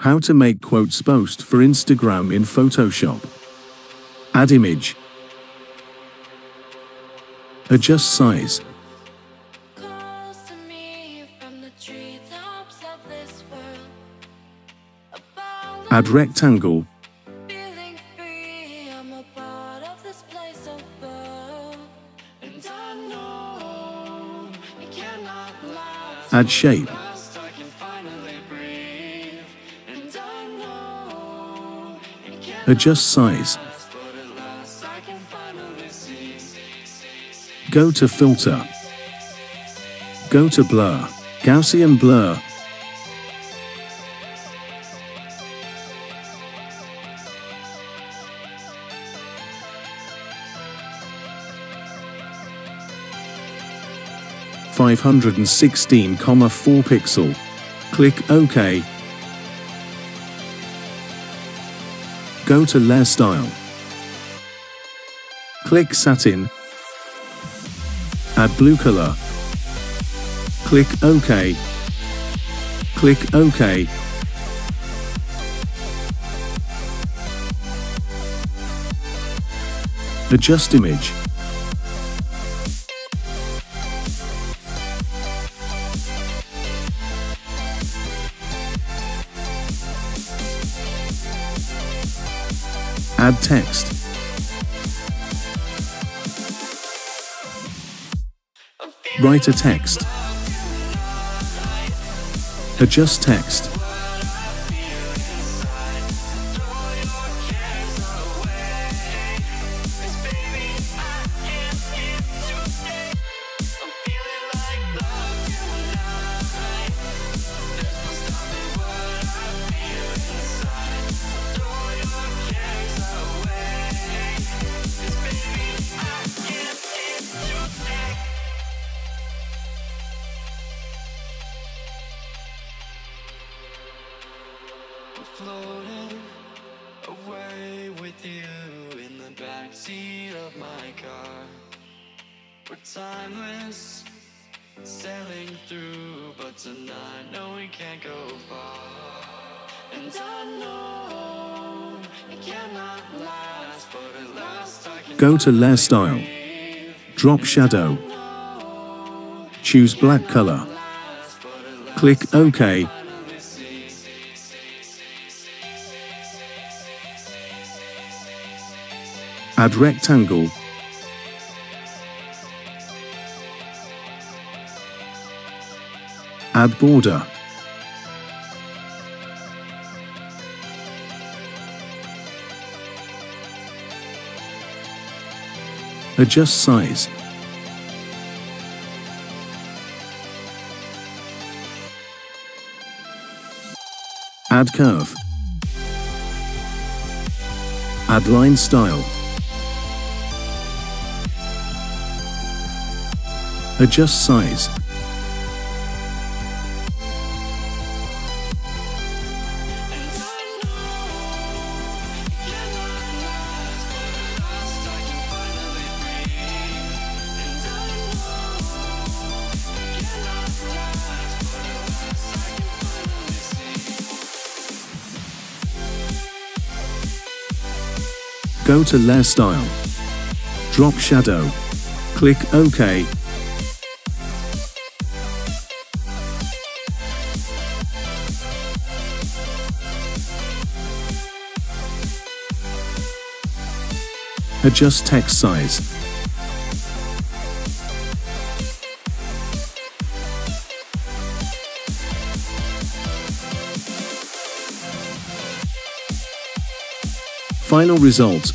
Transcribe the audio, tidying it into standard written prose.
How to make quotes post for Instagram in Photoshop. Add image. Adjust size. Add rectangle. Add shape. Adjust size. Go to filter. Go to blur, Gaussian blur. (516,4 pixel). Click OK. Go to layer style. Click satin. Add blue color. Click OK. Click OK. Adjust image. Add text. Write a text. Adjust text. Floating away with you in the backseat of my car. We're timeless, sailing through, but tonight, no, we can't go far. And I know it cannot last, but at last I can. Go to layer style. Drop shadow. Choose black color. Click OK. Add rectangle. Add border. Adjust size. Add curve. Add line style. Adjust size. Go to layer style. Drop shadow. Click OK. Adjust text size. Final results.